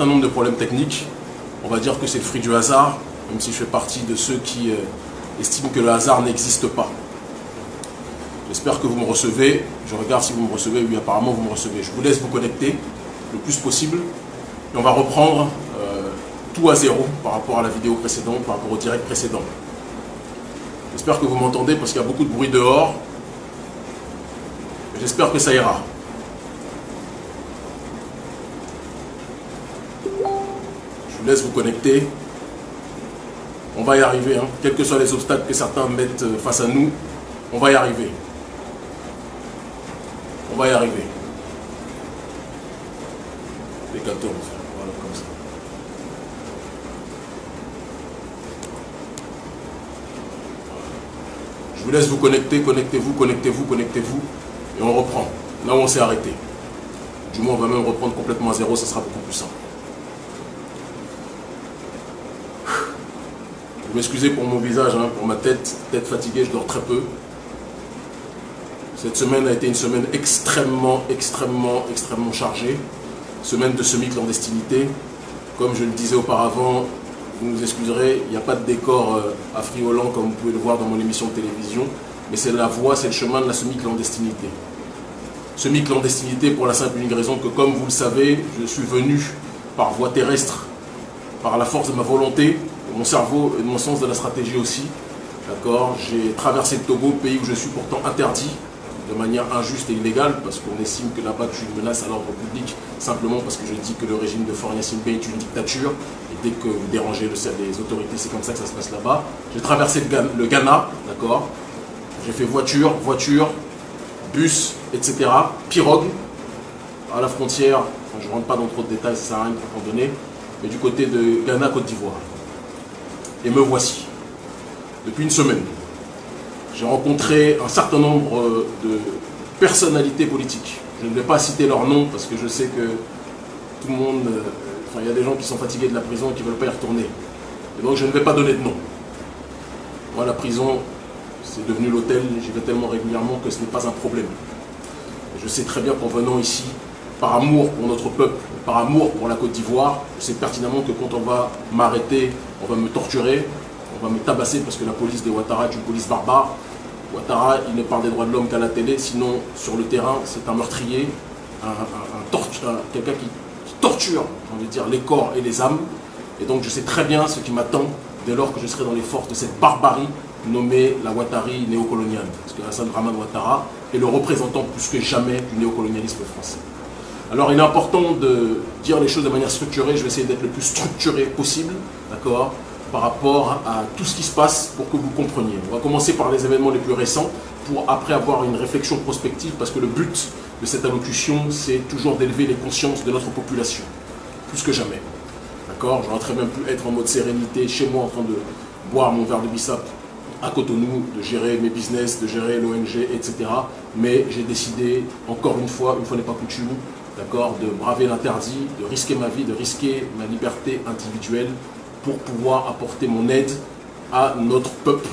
nombre de problèmes techniques. On va dire que c'est le fruit du hasard, même si je fais partie de ceux qui estiment que le hasard n'existe pas. J'espère que vous me recevez. Je regarde si vous me recevez. Oui, apparemment vous me recevez. Je vous laisse vous connecter le plus possible. Et on va reprendre tout à zéro par rapport à la vidéo précédente, par rapport au direct précédent. J'espère que vous m'entendez parce qu'il y a beaucoup de bruit dehors. J'espère que ça ira. Je vous laisse vous connecter. On va y arriver, hein. Quels que soient les obstacles que certains mettent face à nous, on va y arriver. On va y arriver. Les 14, voilà, comme ça. Je vous laisse vous connecter, connectez-vous, connectez-vous, connectez-vous, et on reprend. Là où on s'est arrêté. Du moins, on va même reprendre complètement à zéro, ça sera beaucoup plus simple. Vous m'excusez pour mon visage, hein, pour ma tête fatiguée, je dors très peu. Cette semaine a été une semaine extrêmement chargée. Semaine de semi-clandestinité. Comme je le disais auparavant, vous nous excuserez, il n'y a pas de décor affriolant comme vous pouvez le voir dans mon émission de télévision, mais c'est la voie, c'est le chemin de la semi-clandestinité. Semi-clandestinité pour la simple et unique raison que, comme vous le savez, je suis venu par voie terrestre, par la force de ma volonté, de mon cerveau et de mon sens de la stratégie aussi. D'accord, j'ai traversé le Togo, pays où je suis pourtant interdit, de manière injuste et illégale, parce qu'on estime que là-bas je suis une menace à l'ordre public, simplement parce que je dis que le régime de Faure Gnassingbé est une dictature, et dès que vous dérangez les autorités, c'est comme ça que ça se passe là-bas. J'ai traversé le Ghana, d'accord, j'ai fait voiture, bus, etc., pirogue, à la frontière, enfin, je ne rentre pas dans trop de détails, ça ne sert à rien pour en donner, mais du côté de Ghana, Côte d'Ivoire. Et me voici, depuis une semaine. J'ai rencontré un certain nombre de personnalités politiques. Je ne vais pas citer leurs noms parce que je sais que tout le monde... il y a des gens qui sont fatigués de la prison et qui ne veulent pas y retourner. Et donc je ne vais pas donner de nom. Moi, la prison, c'est devenu l'hôtel. J'y vais tellement régulièrement que ce n'est pas un problème. Et je sais très bien qu'en venant ici, par amour pour notre peuple, par amour pour la Côte d'Ivoire, je sais pertinemment que quand on va m'arrêter, on va me torturer, on va me tabasser parce que la police des Ouattara est une police barbare. Ouattara, il ne parle des droits de l'homme qu'à la télé, sinon sur le terrain, c'est un meurtrier, quelqu'un qui torture, j'ai envie de dire, les corps et les âmes. Et donc je sais très bien ce qui m'attend dès lors que je serai dans les forces de cette barbarie nommée la Ouattari néocoloniale. Parce que Alassane Dramane Ouattara est le représentant plus que jamais du néocolonialisme français. Alors il est important de dire les choses de manière structurée, je vais essayer d'être le plus structuré possible, d'accord, par rapport à tout ce qui se passe pour que vous compreniez. On va commencer par les événements les plus récents pour après avoir une réflexion prospective parce que le but de cette allocution c'est toujours d'élever les consciences de notre population, plus que jamais. D'accord, j'aurais très bien pu être en mode sérénité chez moi en train de boire mon verre de bissap à Cotonou, de gérer mes business, de gérer l'ONG, etc. Mais j'ai décidé, encore une fois n'est pas coutume, d'accord, de braver l'interdit, de risquer ma vie, de risquer ma liberté individuelle pour pouvoir apporter mon aide à notre peuple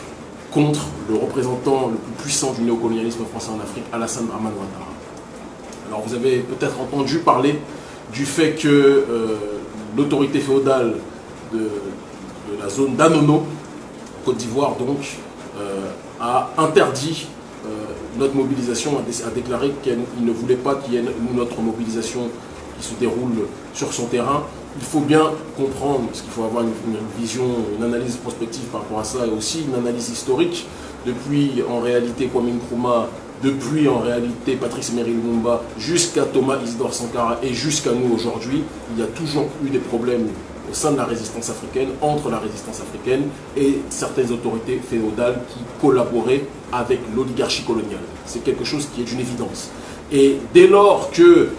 contre le représentant le plus puissant du néocolonialisme français en Afrique, Alassane Dramane Ouattara. Alors vous avez peut-être entendu parler du fait que l'autorité féodale de la zone d'Anono, Côte d'Ivoire donc, a interdit notre mobilisation, a déclaré qu'il ne voulait pas qu'il y ait notre mobilisation qui se déroule sur son terrain. Il faut bien comprendre, parce qu'il faut avoir une vision, une analyse prospective par rapport à ça, et aussi une analyse historique. Depuis, en réalité, Kwame Nkrumah, depuis, en réalité, Patrice Emery Lumumba, jusqu'à Thomas Isidore Sankara et jusqu'à nous aujourd'hui, il y a toujours eu des problèmes au sein de la résistance africaine, entre la résistance africaine et certaines autorités féodales qui collaboraient avec l'oligarchie coloniale. C'est quelque chose qui est d'une évidence. Et dès lors que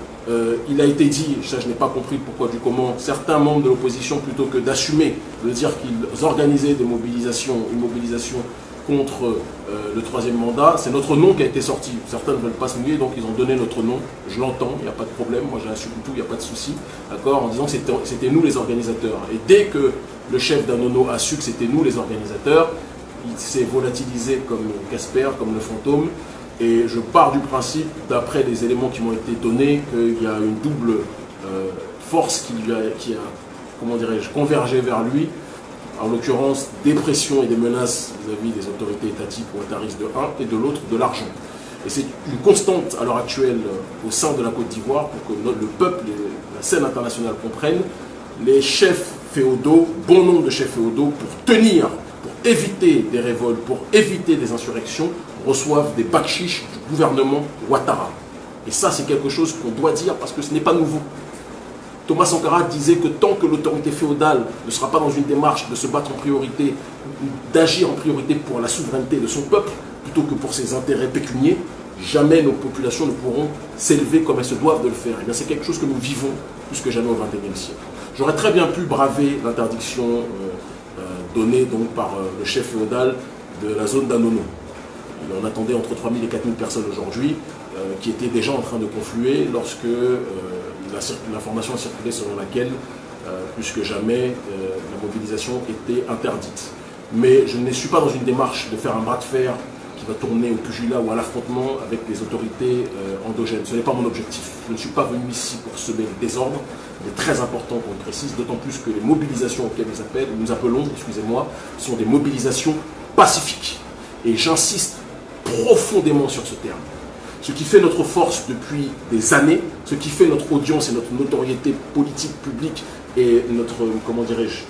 il a été dit, ça je n'ai pas compris pourquoi du comment, certains membres de l'opposition, plutôt que d'assumer, de dire qu'ils organisaient des mobilisations, une mobilisation contre le troisième mandat, c'est notre nom qui a été sorti. Certains ne veulent pas se mouiller, donc ils ont donné notre nom. Je l'entends, il n'y a pas de problème, moi j'assume tout, il n'y a pas de souci, d'accord, en disant que c'était nous les organisateurs. Et dès que le chef d'Anono a su que c'était nous les organisateurs, il s'est volatilisé comme Casper, comme le fantôme. Et je pars du principe, d'après les éléments qui m'ont été donnés, qu'il y a une double force qui a comment dirais-je, convergé vers lui, en l'occurrence des pressions et des menaces vis-à-vis des autorités étatiques ou ouattaristes de un et de l'autre de l'argent. Et c'est une constante à l'heure actuelle au sein de la Côte d'Ivoire pour que le peuple et la scène internationale comprennent. Les chefs féodaux, bon nombre de chefs féodaux, pour tenir, pour éviter des révoltes, pour éviter des insurrections, reçoivent des bakchiches du gouvernement Ouattara. Et ça, c'est quelque chose qu'on doit dire parce que ce n'est pas nouveau. Thomas Sankara disait que tant que l'autorité féodale ne sera pas dans une démarche de se battre en priorité, d'agir en priorité pour la souveraineté de son peuple, plutôt que pour ses intérêts pécuniaires, jamais nos populations ne pourront s'élever comme elles se doivent de le faire. Et bien, c'est quelque chose que nous vivons plus que jamais au XXIe siècle. J'aurais très bien pu braver l'interdiction donnée donc, par le chef féodal de la zone d'Anono. On attendait entre 3 000 et 4 000 personnes aujourd'hui qui étaient déjà en train de confluer lorsque l'information a circulé selon laquelle, plus que jamais, la mobilisation était interdite. Mais je ne suis pas dans une démarche de faire un bras de fer qui va tourner au pugilat ou à l'affrontement avec les autorités endogènes. Ce n'est pas mon objectif. Je ne suis pas venu ici pour semer le désordre. Il est très important qu'on le précise, d'autant plus que les mobilisations auxquelles nous appelons, excusez-moi, sont des mobilisations pacifiques. Et j'insiste profondément sur ce terme. Ce qui fait notre force depuis des années, ce qui fait notre audience et notre notoriété politique, publique et notre, comment dirais-je,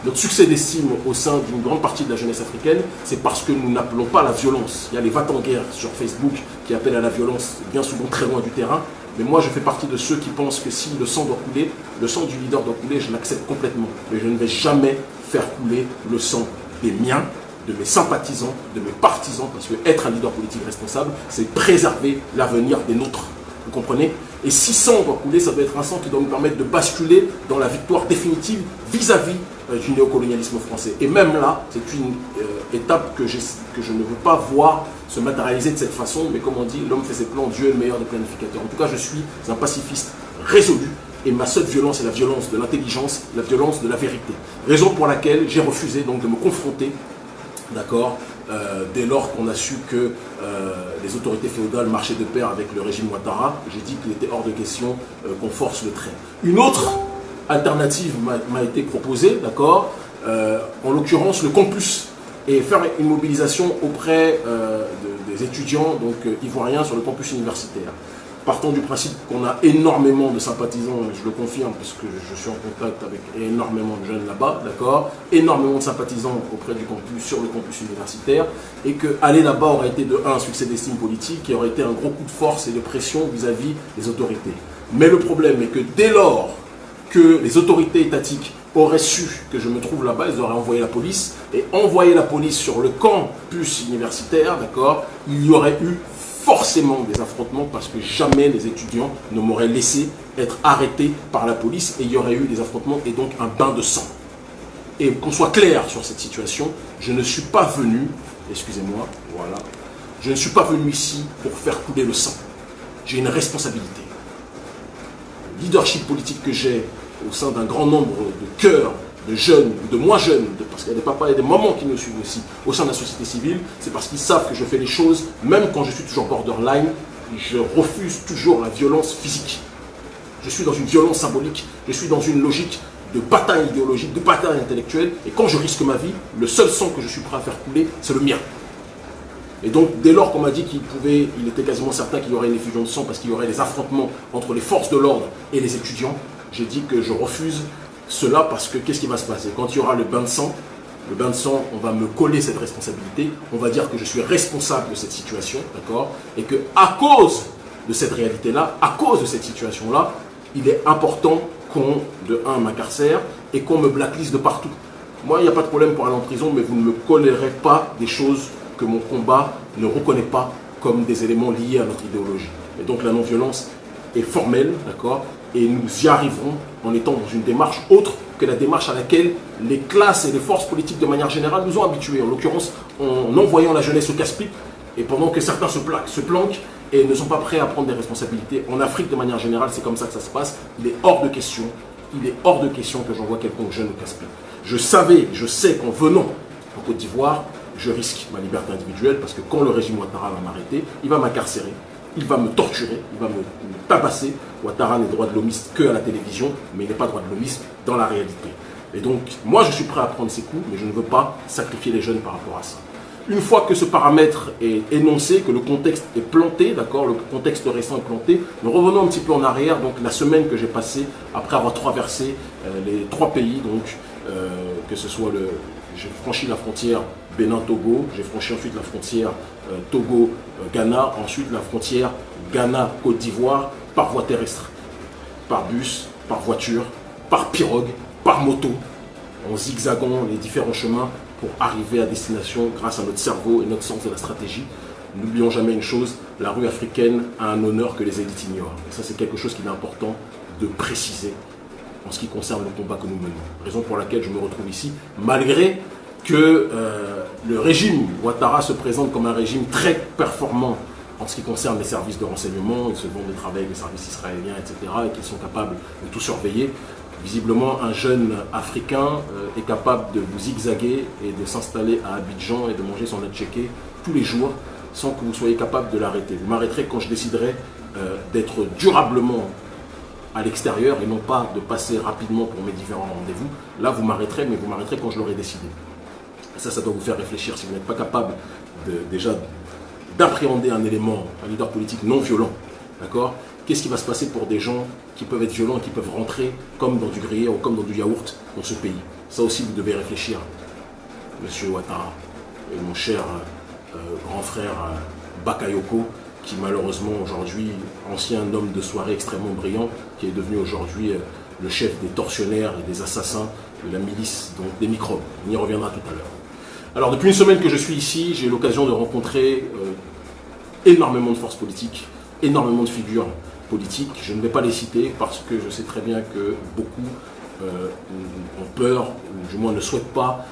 notre succès d'estime au sein d'une grande partie de la jeunesse africaine, c'est parce que nous n'appelons pas à la violence. Il y a les va-t-en-guerre sur Facebook qui appellent à la violence, bien souvent très loin du terrain. Mais moi, je fais partie de ceux qui pensent que si le sang doit couler, le sang du leader doit couler, je l'accepte complètement. Mais je ne vais jamais faire couler le sang des miens, de mes sympathisants, de mes partisans, parce que être un leader politique responsable, c'est préserver l'avenir des nôtres. Vous comprenez? Et si sang doit couler, ça doit être un sang qui doit nous permettre de basculer dans la victoire définitive vis-à-vis du néocolonialisme français. Et même là, c'est une étape que je ne veux pas voir se matérialiser de cette façon, mais comme on dit, l'homme fait ses plans, Dieu est le meilleur des planificateurs. En tout cas, je suis un pacifiste résolu, et ma seule violence est la violence de l'intelligence, la violence de la vérité. Raison pour laquelle j'ai refusé donc de me confronter, d'accord, dès lors qu'on a su que les autorités féodales marchaient de pair avec le régime Ouattara, j'ai dit qu'il était hors de question qu'on force le trait. Une autre alternative m'a été proposée, d'accord, en l'occurrence le campus, et faire une mobilisation auprès des étudiants donc, ivoiriens sur le campus universitaire. Partons du principe qu'on a énormément de sympathisants, je le confirme parce que je suis en contact avec énormément de jeunes là-bas, d'accord, énormément de sympathisants auprès du campus, sur le campus universitaire, et qu'aller là-bas aurait été de un succès d'estime politique et aurait été un gros coup de force et de pression vis-à-vis des autorités. Mais le problème est que dès lors que les autorités étatiques auraient su que je me trouve là-bas, ils auraient envoyé la police, et envoyer la police sur le campus universitaire, d'accord, il y aurait eu forcément des affrontements parce que jamais les étudiants ne m'auraient laissé être arrêté par la police et il y aurait eu des affrontements et donc un bain de sang. Et qu'on soit clair sur cette situation, je ne suis pas venu, excusez-moi, voilà, je ne suis pas venu ici pour faire couler le sang. J'ai une responsabilité. Le leadership politique que j'ai au sein d'un grand nombre de cœurs, de jeunes, de moins jeunes, parce qu'il y a des papas et des mamans qui nous suivent aussi au sein de la société civile, c'est parce qu'ils savent que je fais les choses, même quand je suis toujours borderline, je refuse toujours la violence physique. Je suis dans une violence symbolique, je suis dans une logique de bataille idéologique, de bataille intellectuelle, et quand je risque ma vie, le seul sang que je suis prêt à faire couler, c'est le mien. Et donc, dès lors qu'on m'a dit il était quasiment certain qu'il y aurait une effusion de sang parce qu'il y aurait des affrontements entre les forces de l'ordre et les étudiants, j'ai dit que je refuse cela parce que qu'est-ce qui va se passer? Quand il y aura le bain de sang, on va me coller cette responsabilité, on va dire que je suis responsable de cette situation, d'accord? Et que à cause de cette réalité-là, à cause de cette situation-là, il est important qu'on, de un, m'incarcère et qu'on me blackliste de partout. Moi, il n'y a pas de problème pour aller en prison, mais vous ne me collerez pas des choses que mon combat ne reconnaît pas comme des éléments liés à notre idéologie. Et donc la non-violence est formelle, d'accord? Et nous y arriverons en étant dans une démarche autre que la démarche à laquelle les classes et les forces politiques de manière générale nous ont habitués. En l'occurrence, en envoyant la jeunesse au casse-pipe, et pendant que certains se planquent et ne sont pas prêts à prendre des responsabilités. En Afrique, de manière générale, c'est comme ça que ça se passe. Il est hors de question que j'envoie quelconque jeune au casse-pipe. Je sais qu'en venant en Côte d'Ivoire, je risque ma liberté individuelle parce que quand le régime Ouattara va m'arrêter, il va m'incarcérer. il va me torturer, il va me tabasser. Ouattara n'est droit de l'homiste qu'à la télévision, mais il n'est pas droit de l'homiste dans la réalité. Et donc, moi je suis prêt à prendre ces coups, mais je ne veux pas sacrifier les jeunes par rapport à ça. Une fois que ce paramètre est énoncé, que le contexte est planté, d'accord, le contexte récent est planté, nous revenons un petit peu en arrière, donc la semaine que j'ai passée après avoir traversé les 3 pays, donc que ce soit j'ai franchi la frontière Bénin-Togo, j'ai franchi ensuite la frontière Togo-Ghana, ensuite la frontière Ghana-Côte d'Ivoire par voie terrestre, par bus, par voiture, par pirogue, par moto, en zigzagant les différents chemins pour arriver à destination grâce à notre cerveau et notre sens de la stratégie. N'oublions jamais une chose, la rue africaine a un honneur que les élites ignorent. Et ça, c'est quelque chose qu'il est important de préciser en ce qui concerne le combat que nous menons. Raison pour laquelle je me retrouve ici, malgré que le régime Ouattara se présente comme un régime très performant en ce qui concerne les services de renseignement, ils se vont de travail avec les services israéliens, etc., et qu'ils sont capables de tout surveiller. Visiblement, un jeune Africain est capable de vous zigzaguer et de s'installer à Abidjan et de manger son atchéké tous les jours sans que vous soyez capable de l'arrêter. Vous m'arrêterez quand je déciderai d'être durablement à l'extérieur et non pas de passer rapidement pour mes différents rendez-vous. Là, vous m'arrêterez, mais vous m'arrêterez quand je l'aurai décidé. Et ça doit vous faire réfléchir. Si vous n'êtes pas capable déjà d'appréhender un élément, un leader politique non violent, d'accord ? Qu'est-ce qui va se passer pour des gens qui peuvent être violents, qui peuvent rentrer comme dans du gruyère ou comme dans du yaourt dans ce pays? Ça aussi, vous devez réfléchir, monsieur Ouattara, et mon cher grand frère Bakayoko, qui malheureusement aujourd'hui, ancien homme de soirée extrêmement brillant, qui est devenu aujourd'hui le chef des tortionnaires et des assassins de la milice, donc des microbes. On y reviendra tout à l'heure. Alors depuis une semaine que je suis ici, j'ai eu l'occasion de rencontrer énormément de forces politiques, énormément de figures politiques. Je ne vais pas les citer parce que je sais très bien que beaucoup ont peur, ou du moins ne souhaitent pas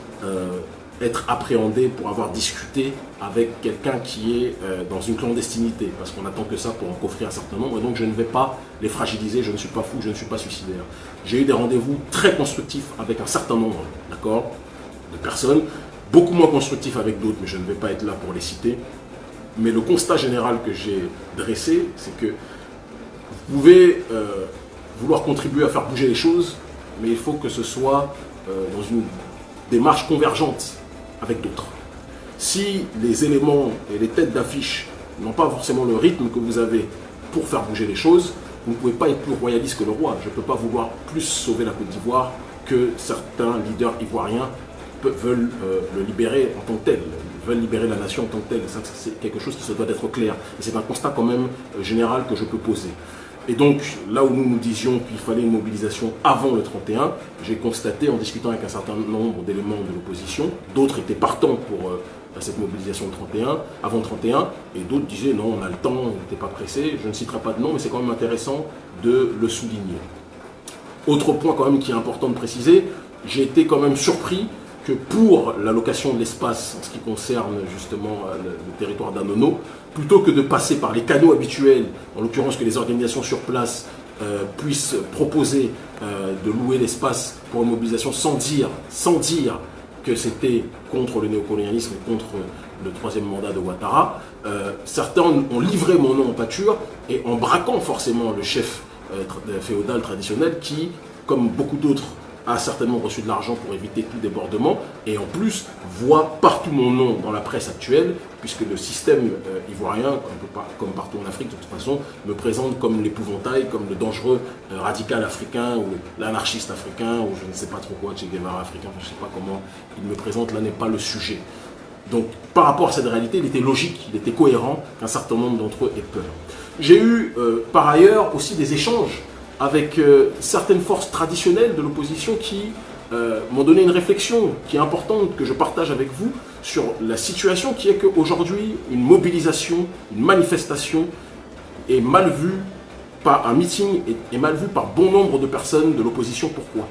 être appréhendés pour avoir discuté avec quelqu'un qui est dans une clandestinité, parce qu'on attend que ça pour en coffrer un certain nombre, et donc je ne vais pas les fragiliser, je ne suis pas fou, je ne suis pas suicidaire. J'ai eu des rendez-vous très constructifs avec un certain nombre, d'accord, de personnes, beaucoup moins constructifs avec d'autres, mais je ne vais pas être là pour les citer. Mais le constat général que j'ai dressé, c'est que vous pouvez vouloir contribuer à faire bouger les choses, mais il faut que ce soit dans une démarche convergente avec d'autres. Si les éléments et les têtes d'affiche n'ont pas forcément le rythme que vous avez pour faire bouger les choses, vous ne pouvez pas être plus royaliste que le roi. Je ne peux pas vouloir plus sauver la Côte d'Ivoire que certains leaders ivoiriens veulent le libérer en tant que tel, veulent libérer la nation en tant que telle. Ça, c'est quelque chose qui se doit d'être clair. Et c'est un constat quand même général que je peux poser. Et donc, là où nous nous disions qu'il fallait une mobilisation avant le 31, j'ai constaté en discutant avec un certain nombre d'éléments de l'opposition, d'autres étaient partants pour cette mobilisation avant le 31, et d'autres disaient non, on a le temps, on n'était pas pressé. Je ne citerai pas de nom, mais c'est quand même intéressant de le souligner. Autre point quand même qui est important de préciser, j'ai été quand même surpris que pour l'allocation de l'espace en ce qui concerne justement le territoire d'Anono, plutôt que de passer par les canaux habituels, en l'occurrence que les organisations sur place puissent proposer de louer l'espace pour une mobilisation sans dire que c'était contre le néocolonialisme et contre le troisième mandat de Ouattara, certains ont livré mon nom en pâture et en braquant forcément le chef féodal traditionnel qui, comme beaucoup d'autres, a certainement reçu de l'argent pour éviter tout débordement et en plus voit partout mon nom dans la presse actuelle puisque le système ivoirien, comme partout en Afrique de toute façon, me présente comme l'épouvantail, comme le dangereux radical africain ou l'anarchiste africain ou je ne sais pas trop quoi, Che Guevara africain, je ne sais pas comment il me présente, là n'est pas le sujet. Donc par rapport à cette réalité, il était logique, il était cohérent qu'un certain nombre d'entre eux aient peur. J'ai eu par ailleurs aussi des échanges avec certaines forces traditionnelles de l'opposition qui m'ont donné une réflexion qui est importante, que je partage avec vous, sur la situation qui est qu'aujourd'hui, une mobilisation, une manifestation est mal vue par un meeting, est mal vue par bon nombre de personnes de l'opposition. Pourquoi ?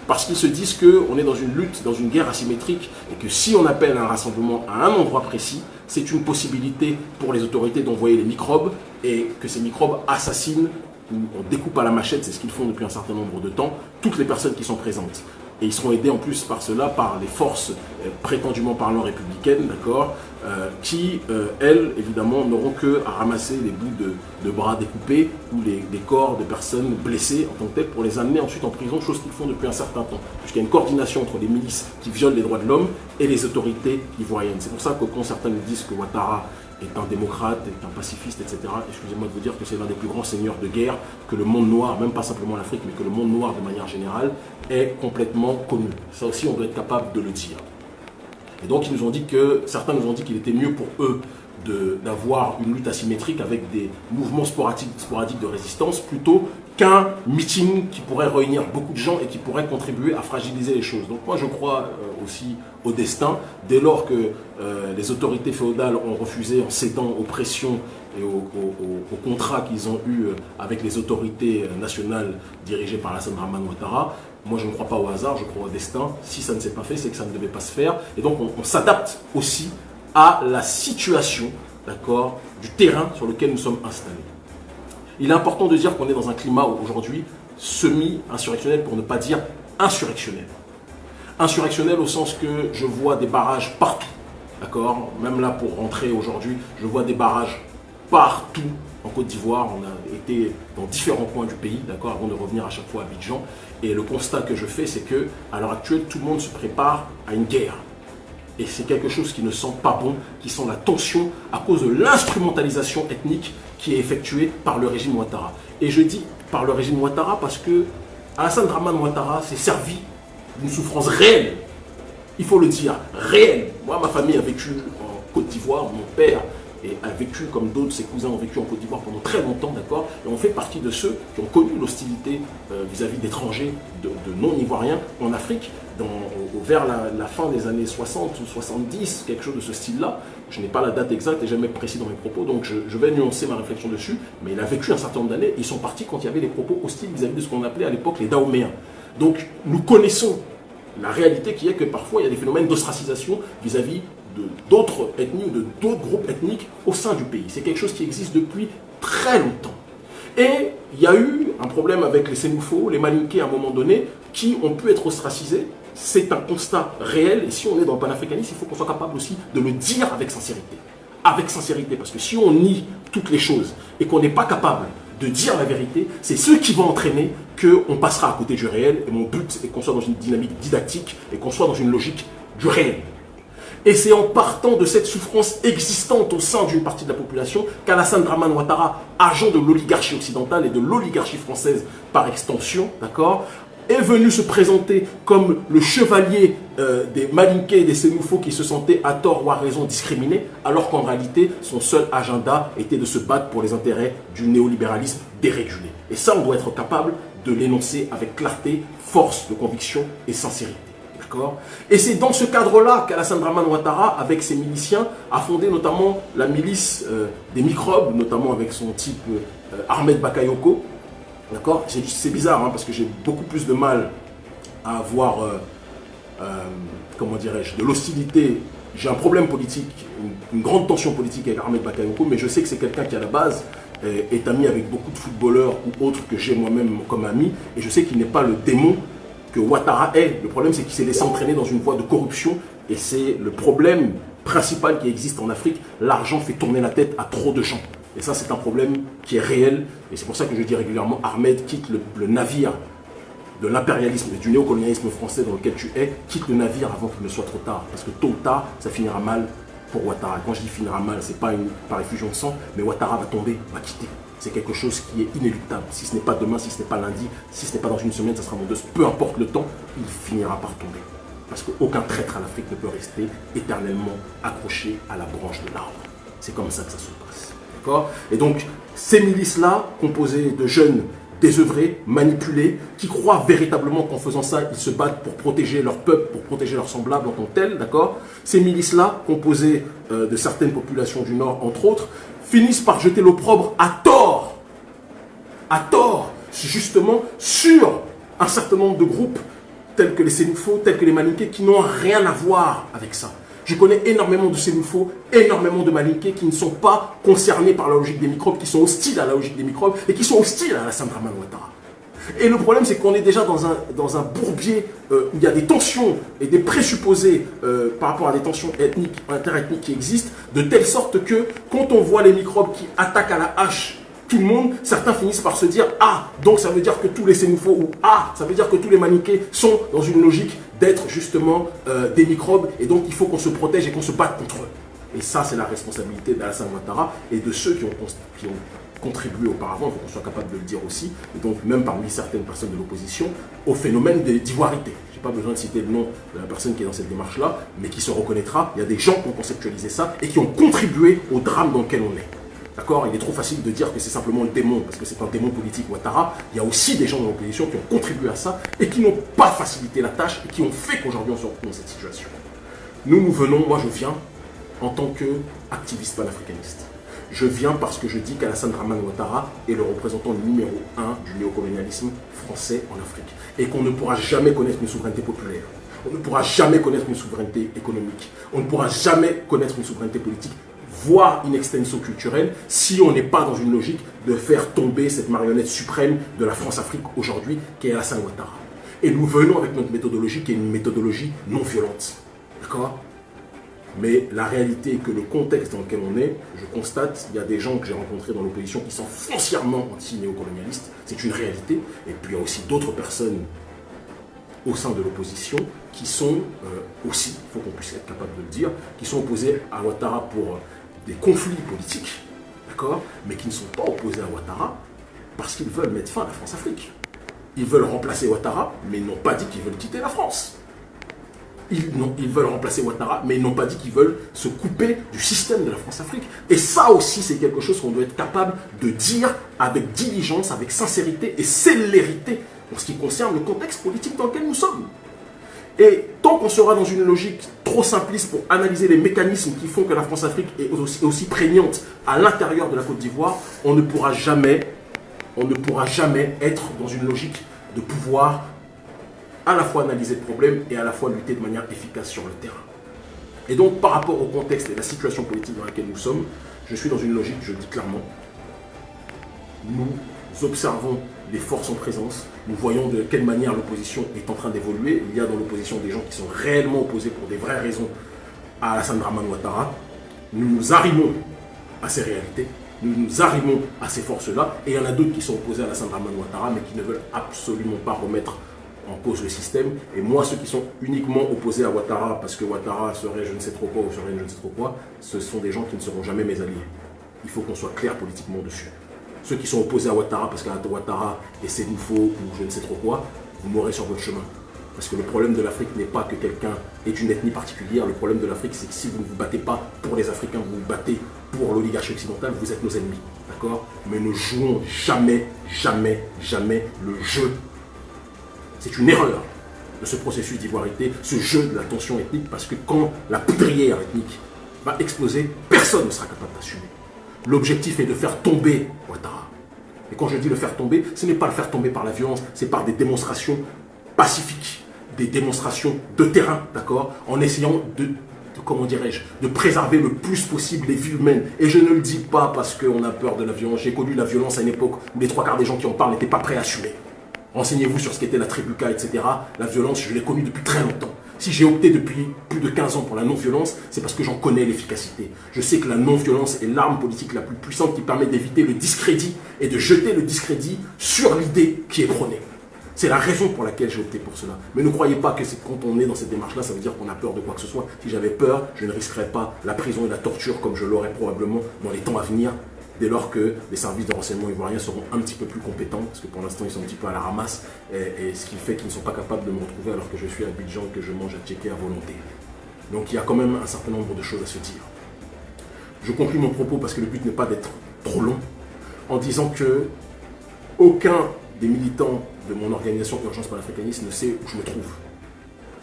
Parce qu'ils se disent qu'on est dans une lutte, dans une guerre asymétrique, et que si on appelle un rassemblement à un endroit précis, c'est une possibilité pour les autorités d'envoyer les microbes, et que ces microbes assassinent, ou on découpe à la machette, c'est ce qu'ils font depuis un certain nombre de temps, toutes les personnes qui sont présentes. Et ils seront aidés en plus par cela, par les forces prétendument parlant républicaines, d'accord, qui, elles, évidemment, n'auront que à ramasser les bouts de bras découpés ou les corps de personnes blessées en tant que telles pour les amener ensuite en prison, chose qu'ils font depuis un certain temps. Puisqu'il y a une coordination entre les milices qui violent les droits de l'homme et les autorités ivoiriennes. C'est pour ça que quand certains nous disent que Ouattara est un démocrate, est un pacifiste, etc., excusez-moi de vous dire que c'est l'un des plus grands seigneurs de guerre, que le monde noir, même pas simplement l'Afrique, mais que le monde noir de manière générale, est complètement connu. Ça aussi, on doit être capable de le dire. Et donc, certains nous ont dit qu'il était mieux pour eux d'avoir une lutte asymétrique avec des mouvements sporadiques de résistance plutôt qu'un meeting qui pourrait réunir beaucoup de gens et qui pourrait contribuer à fragiliser les choses. Donc moi je crois aussi au destin, dès lors que les autorités féodales ont refusé en cédant aux pressions et aux contrats qu'ils ont eus avec les autorités nationales dirigées par Alassane Dramane Ouattara. Moi je ne crois pas au hasard, je crois au destin. Si ça ne s'est pas fait, c'est que ça ne devait pas se faire. Et donc on s'adapte aussi à la situation, d'accord, du terrain sur lequel nous sommes installés. Il est important de dire qu'on est dans un climat aujourd'hui semi-insurrectionnel, pour ne pas dire insurrectionnel. Insurrectionnel au sens que je vois des barrages partout, d'accord. Même là pour rentrer aujourd'hui, je vois des barrages partout en Côte d'Ivoire. On a été dans différents coins du pays, d'accord, avant de revenir à chaque fois à Abidjan. Et le constat que je fais, c'est que à l'heure actuelle, tout le monde se prépare à une guerre. Et c'est quelque chose qui ne sent pas bon, qui sent la tension à cause de l'instrumentalisation ethnique qui est effectuée par le régime Ouattara. Et je dis par le régime Ouattara parce que Alassane Dramane Ouattara s'est servi d'une souffrance réelle. Il faut le dire, réelle. Moi, ma famille a vécu en Côte d'Ivoire, mon père a vécu, comme d'autres, ses cousins ont vécu en Côte d'Ivoire pendant très longtemps, d'accord. Et on fait partie de ceux qui ont connu l'hostilité vis-à-vis d'étrangers, de non-ivoiriens en Afrique, vers la fin des années 60 ou 70, quelque chose de ce style-là. Je n'ai pas la date exacte et jamais précis dans mes propos, donc je vais nuancer ma réflexion dessus. Mais il a vécu un certain nombre d'années, ils sont partis quand il y avait des propos hostiles vis-à-vis de ce qu'on appelait à l'époque les Dahoméens. Donc nous connaissons la réalité qui est que parfois il y a des phénomènes d'ostracisation vis-à-vis d'autres ethnies ou de d'autres groupes ethniques au sein du pays. C'est quelque chose qui existe depuis très longtemps. Et il y a eu un problème avec les Sénoufos, les Malinké à un moment donné, qui ont pu être ostracisés. C'est un constat réel, et si on est dans le panafricanisme, il faut qu'on soit capable aussi de le dire avec sincérité. Avec sincérité, parce que si on nie toutes les choses et qu'on n'est pas capable de dire la vérité, c'est ce qui va entraîner qu'on passera à côté du réel. Et mon but est qu'on soit dans une dynamique didactique et qu'on soit dans une logique du réel. Et c'est en partant de cette souffrance existante au sein d'une partie de la population qu'Alassane Dramane Ouattara, agent de l'oligarchie occidentale et de l'oligarchie française par extension, d'accord, est venu se présenter comme le chevalier des Malinké et des Sénoufos qui se sentaient à tort ou à raison discriminés, alors qu'en réalité, son seul agenda était de se battre pour les intérêts du néolibéralisme dérégulé. Et ça, on doit être capable de l'énoncer avec clarté, force de conviction et sincérité. Et c'est dans ce cadre-là qu'Alassane Dramane Ouattara, avec ses miliciens, a fondé notamment la milice des microbes, notamment avec son type Ahmed Bakayoko. D'accord. C'est bizarre, hein, parce que j'ai beaucoup plus de mal à avoir, comment dirais-je, de l'hostilité. J'ai un problème politique, une grande tension politique avec Ahmed Bakayoko, mais je sais que c'est quelqu'un qui, à la base, est ami avec beaucoup de footballeurs ou autres que j'ai moi-même comme ami, et je sais qu'il n'est pas le démon que Ouattara est. Le problème, c'est qu'il s'est laissé entraîner dans une voie de corruption, et c'est le problème principal qui existe en Afrique. L'argent fait tourner la tête à trop de gens. Et ça, c'est un problème qui est réel, et c'est pour ça que je dis régulièrement, Ahmed, quitte le navire de l'impérialisme et du néocolonialisme français dans lequel tu es, quitte le navire avant qu'il ne soit trop tard, parce que tôt ou tard, ça finira mal pour Ouattara. Quand je dis finira mal, c'est pas par effusion de sang, mais Ouattara va tomber, va quitter. C'est quelque chose qui est inéluctable. Si ce n'est pas demain, si ce n'est pas lundi, si ce n'est pas dans une semaine, ça sera dans 2. Peu importe le temps, il finira par tomber. Parce qu'aucun traître à l'Afrique ne peut rester éternellement accroché à la branche de l'arbre. C'est comme ça que ça se passe. D'accord ? Et donc, ces milices-là, composées de jeunes désœuvrés, manipulés, qui croient véritablement qu'en faisant ça, ils se battent pour protéger leur peuple, pour protéger leurs semblables en tant que tels, d'accord ? Ces milices-là, composées de certaines populations du Nord, entre autres, finissent par jeter l'opprobre à tort, justement, sur un certain nombre de groupes, tels que les Sénoufos, tels que les Malinké, qui n'ont rien à voir avec ça. Je connais énormément de Sénoufos, énormément de Malinké qui ne sont pas concernés par la logique des microbes, qui sont hostiles à la logique des microbes et qui sont hostiles à Alassane Dramane Ouattara. Et le problème, c'est qu'on est déjà dans un bourbier où il y a des tensions et des présupposés par rapport à des tensions ethniques, interethniques qui existent, de telle sorte que quand on voit les microbes qui attaquent à la hache tout le monde, certains finissent par se dire « Ah, donc ça veut dire que tous les sénoufos » ou « Ah, ça veut dire que tous les maniqués sont dans une logique d'être justement des microbes et donc il faut qu'on se protège et qu'on se batte contre eux. » Et ça, c'est la responsabilité d'Alassane Ouattara et de ceux qui ont contribué auparavant, il faut qu'on soit capable de le dire aussi, et donc même parmi certaines personnes de l'opposition, au phénomène d'ivoirité. Je n'ai pas besoin de citer le nom de la personne qui est dans cette démarche-là, mais qui se reconnaîtra. Il y a des gens qui ont conceptualisé ça et qui ont contribué au drame dans lequel on est. D'accord? Il est trop facile de dire que c'est simplement le démon, parce que c'est un démon politique, Ouattara. Il y a aussi des gens dans l'opposition qui ont contribué à ça et qui n'ont pas facilité la tâche et qui ont fait qu'aujourd'hui on se retrouve dans cette situation. Nous venons, moi je viens en tant qu'activiste panafricaniste. Je viens parce que je dis qu'Alassane Dramane Ouattara est le représentant numéro 1 du néocolonialisme français en Afrique. Et qu'on ne pourra jamais connaître une souveraineté populaire. On ne pourra jamais connaître une souveraineté économique. On ne pourra jamais connaître une souveraineté politique, voire in extenso culturelle, si on n'est pas dans une logique de faire tomber cette marionnette suprême de la France-Afrique aujourd'hui, qui est Alassane Ouattara. Et nous venons avec notre méthodologie, qui est une méthodologie non violente. D'accord ? Mais la réalité est que le contexte dans lequel on est, je constate, il y a des gens que j'ai rencontrés dans l'opposition qui sont foncièrement anti-néocolonialistes, c'est une réalité, et puis il y a aussi d'autres personnes au sein de l'opposition qui sont aussi, il faut qu'on puisse être capable de le dire, qui sont opposés à Ouattara pour des conflits politiques, d'accord, mais qui ne sont pas opposés à Ouattara parce qu'ils veulent mettre fin à la France-Afrique. Ils veulent remplacer Ouattara, mais ils n'ont pas dit qu'ils veulent quitter la France. Ils veulent remplacer Ouattara, mais ils n'ont pas dit qu'ils veulent se couper du système de la France-Afrique. Et ça aussi, c'est quelque chose qu'on doit être capable de dire avec diligence, avec sincérité et célérité en ce qui concerne le contexte politique dans lequel nous sommes. Et tant qu'on sera dans une logique trop simpliste pour analyser les mécanismes qui font que la France-Afrique est aussi prégnante à l'intérieur de la Côte d'Ivoire, on ne pourra jamais être dans une logique de pouvoir à la fois analyser le problème et à la fois lutter de manière efficace sur le terrain. Et donc, par rapport au contexte et la situation politique dans laquelle nous sommes, je suis dans une logique, je le dis clairement, nous observons les forces en présence, nous voyons de quelle manière l'opposition est en train d'évoluer. Il y a dans l'opposition des gens qui sont réellement opposés pour des vraies raisons à Alassane Dramane Ouattara. Nous nous arrimons à ces réalités, nous nous arrimons à ces forces-là, et il y en a d'autres qui sont opposés à Alassane Dramane Ouattara, mais qui ne veulent absolument pas remettre en cause le système. Et moi, ceux qui sont uniquement opposés à Ouattara parce que Ouattara serait je ne sais trop quoi ou serait je ne sais trop quoi, ce sont des gens qui ne seront jamais mes alliés. Il faut qu'on soit clair politiquement dessus. Ceux qui sont opposés à Ouattara parce qu'Ouattara est sénoufo ou je ne sais trop quoi, vous mourrez sur votre chemin. Parce que le problème de l'Afrique n'est pas que quelqu'un est d'une ethnie particulière. Le problème de l'Afrique, c'est que si vous ne vous battez pas pour les Africains, vous vous battez pour l'oligarchie occidentale, vous êtes nos ennemis. D'accord ? Mais ne jouons jamais, jamais, jamais le jeu. C'est une erreur de ce processus d'ivoirité, ce jeu de la tension ethnique, parce que quand la poudrière ethnique va exploser, personne ne sera capable d'assumer. L'objectif est de faire tomber Ouattara. Et quand je dis le faire tomber, ce n'est pas le faire tomber par la violence, c'est par des démonstrations pacifiques, des démonstrations de terrain, d'accord, en essayant comment dirais-je, de préserver le plus possible les vies humaines. Et je ne le dis pas parce qu'on a peur de la violence. J'ai connu la violence à une époque où les 3/4 des gens qui en parlent n'étaient pas prêts à assumer. Renseignez-vous sur ce qu'était la tribuca, etc. La violence, je l'ai connue depuis très longtemps. Si j'ai opté depuis plus de 15 ans pour la non-violence, c'est parce que j'en connais l'efficacité. Je sais que la non-violence est l'arme politique la plus puissante qui permet d'éviter le discrédit et de jeter le discrédit sur l'idée qui est prônée. C'est la raison pour laquelle j'ai opté pour cela. Mais ne croyez pas que quand on est dans cette démarche-là, ça veut dire qu'on a peur de quoi que ce soit. Si j'avais peur, je ne risquerais pas la prison et la torture comme je l'aurais probablement dans les temps à venir, dès lors que les services de renseignement ivoiriens seront un petit peu plus compétents, parce que pour l'instant ils sont un petit peu à la ramasse, et ce qui fait qu'ils ne sont pas capables de me retrouver alors que je suis à Abidjan, que je mange à checker à volonté. Donc il y a quand même un certain nombre de choses à se dire. Je conclue mon propos parce que le but n'est pas d'être trop long, en disant que aucun des militants de mon organisation Urgence Panafricaniste ne sait où je me trouve.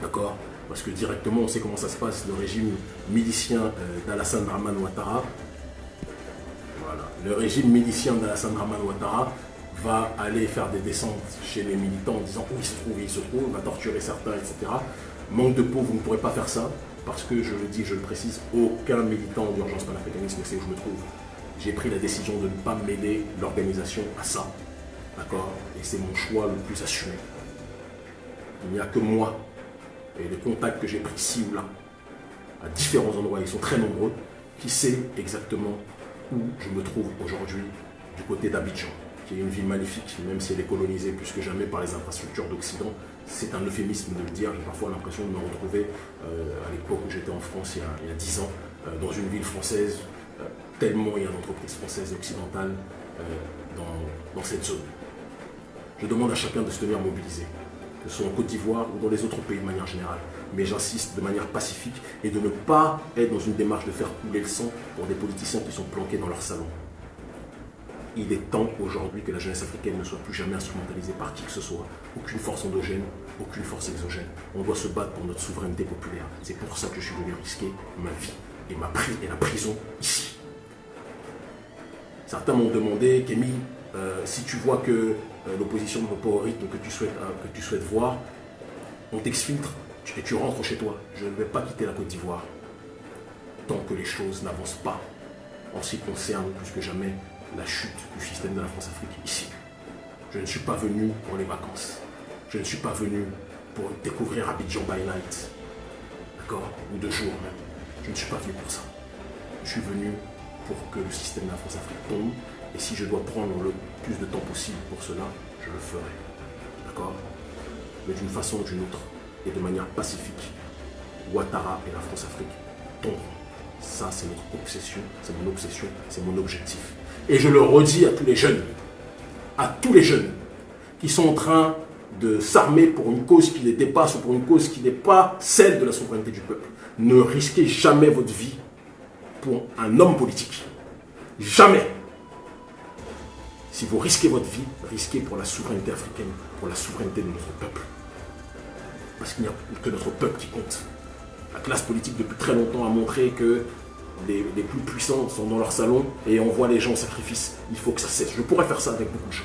D'accord ? Parce que directement on sait comment ça se passe, le régime milicien d'Alassane Dramane Ouattara. Le régime milicien d'Alassane Dramane Ouattara va aller faire des descentes chez les militants en disant où il se trouve, va torturer certains, etc. Manque de peau, vous ne pourrez pas faire ça, parce que je le dis, je le précise, aucun militant d'Urgence Panafricaniste ne sait où je me trouve. J'ai pris la décision de ne pas mêler l'organisation à ça. d'accord? Et c'est mon choix le plus assumé. Il n'y a que moi et les contacts que j'ai pris ci ou là, à différents endroits, ils sont très nombreux, qui sait exactement où je me trouve aujourd'hui du côté d'Abidjan, qui est une ville magnifique, même si elle est colonisée plus que jamais par les infrastructures d'Occident. C'est un euphémisme de le dire, j'ai parfois l'impression de me retrouver à l'époque où j'étais en France il y a 10 ans, dans une ville française, tellement il y a d'entreprises françaises et occidentales dans cette zone. Je demande à chacun de se tenir mobilisé, que ce soit en Côte d'Ivoire ou dans les autres pays de manière générale. Mais j'insiste de manière pacifique et de ne pas être dans une démarche de faire couler le sang pour des politiciens qui sont planqués dans leur salon. Il est temps aujourd'hui que la jeunesse africaine ne soit plus jamais instrumentalisée par qui que ce soit. Aucune force endogène, aucune force exogène. On doit se battre pour notre souveraineté populaire. C'est pour ça que je suis venu risquer ma vie et la prison ici. Certains m'ont demandé, Kémy, si tu vois que l'opposition ne va pas au rythme que tu souhaites voir, on t'exfiltre et tu rentres chez toi. Je ne vais pas quitter la Côte d'Ivoire tant que les choses n'avancent pas en ce qui concerne plus que jamais la chute du système de la France-Afrique ici. Je ne suis pas venu pour les vacances. Je ne suis pas venu pour découvrir Abidjan by night. D'accord? Ou de jour même. Je ne suis pas venu pour ça. Je suis venu pour que le système de la France-Afrique tombe. Et si je dois prendre le plus de temps possible pour cela, je le ferai. D'accord? Mais d'une façon ou d'une autre, et de manière pacifique, Ouattara et la France-Afrique tomberont. Ça, c'est notre obsession, c'est mon obsession, c'est mon objectif. Et je le redis à tous les jeunes qui sont en train de s'armer pour une cause qui les dépasse ou pour une cause qui n'est pas celle de la souveraineté du peuple. Ne risquez jamais votre vie pour un homme politique. Jamais. Si vous risquez votre vie, risquez pour la souveraineté africaine, pour la souveraineté de notre peuple. Parce qu'il n'y a que notre peuple qui compte. La classe politique depuis très longtemps a montré que les plus puissants sont dans leur salon et on voit les gens au sacrifice. Il faut que ça cesse. Je pourrais faire ça avec beaucoup de gens.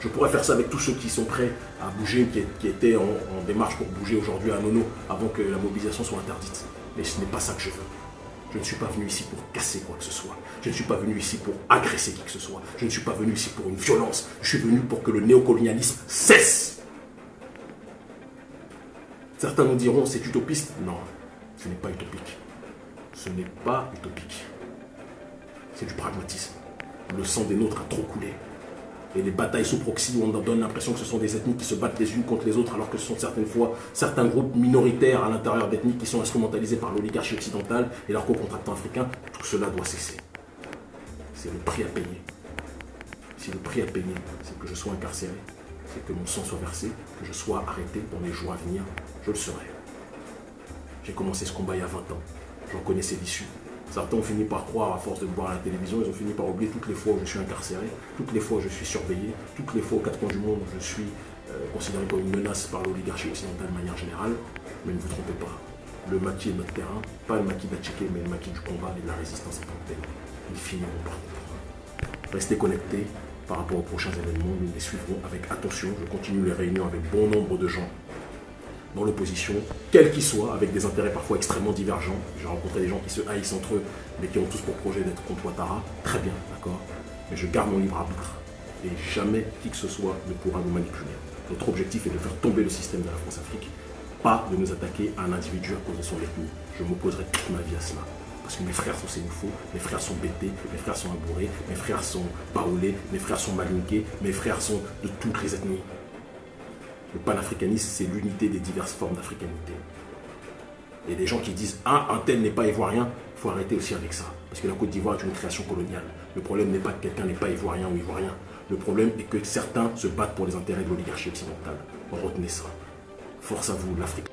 Je pourrais faire ça avec tous ceux qui sont prêts à bouger, qui étaient en démarche pour bouger aujourd'hui à Nono avant que la mobilisation soit interdite. Mais ce n'est pas ça que je veux. Je ne suis pas venu ici pour casser quoi que ce soit. Je ne suis pas venu ici pour agresser qui que ce soit. Je ne suis pas venu ici pour une violence. Je suis venu pour que le néocolonialisme cesse. Certains nous diront c'est utopiste. Non, ce n'est pas utopique. Ce n'est pas utopique. C'est du pragmatisme. Le sang des nôtres a trop coulé. Et les batailles sous proxy où on donne l'impression que ce sont des ethnies qui se battent les unes contre les autres alors que ce sont certaines fois certains groupes minoritaires à l'intérieur d'ethnies qui sont instrumentalisés par l'oligarchie occidentale et leurs co-contractants africains, tout cela doit cesser. C'est le prix à payer. Si le prix à payer, c'est que je sois incarcéré, c'est que mon sang soit versé, que je sois arrêté dans les jours à venir, je le serai. J'ai commencé ce combat il y a 20 ans. J'en connaissais l'issue. Certains ont fini par croire, à force de me voir à la télévision, ils ont fini par oublier toutes les fois où je suis incarcéré, toutes les fois où je suis surveillé, toutes les fois aux quatre coins du monde où je suis considéré comme une menace par l'oligarchie occidentale de manière générale. Mais ne vous trompez pas, le maquis est notre terrain, pas le maquis d'Atchéké, mais le maquis du combat et de la résistance en tant que tel. Ils finiront par comprendre. Restez connectés par rapport aux prochains événements, nous les suivrons avec attention. Je continue les réunions avec bon nombre de gens dans l'opposition, quels qu'ils soient, avec des intérêts parfois extrêmement divergents. J'ai rencontré des gens qui se haïssent entre eux, mais qui ont tous pour projet d'être contre Ouattara. Très bien, d'accord. Mais je garde mon libre arbitre. Et jamais qui que ce soit ne pourra nous manipuler. Notre objectif est de faire tomber le système de la France-Afrique, pas de nous attaquer à un individu à cause de son ethnie. Je m'opposerai toute ma vie à cela. Parce que mes frères sont sénifaux, mes frères sont bêtés, mes frères sont abourés, mes frères sont baoulés, mes frères sont malinqués, mes frères sont de toutes les ethnies. Le panafricanisme, c'est l'unité des diverses formes d'africanité. Et des gens qui disent « un tel n'est pas ivoirien », il faut arrêter aussi avec ça. Parce que la Côte d'Ivoire est une création coloniale. Le problème n'est pas que quelqu'un n'est pas ivoirien ou ivoirien. Le problème est que certains se battent pour les intérêts de l'oligarchie occidentale. Retenez ça. Force à vous, l'Afrique.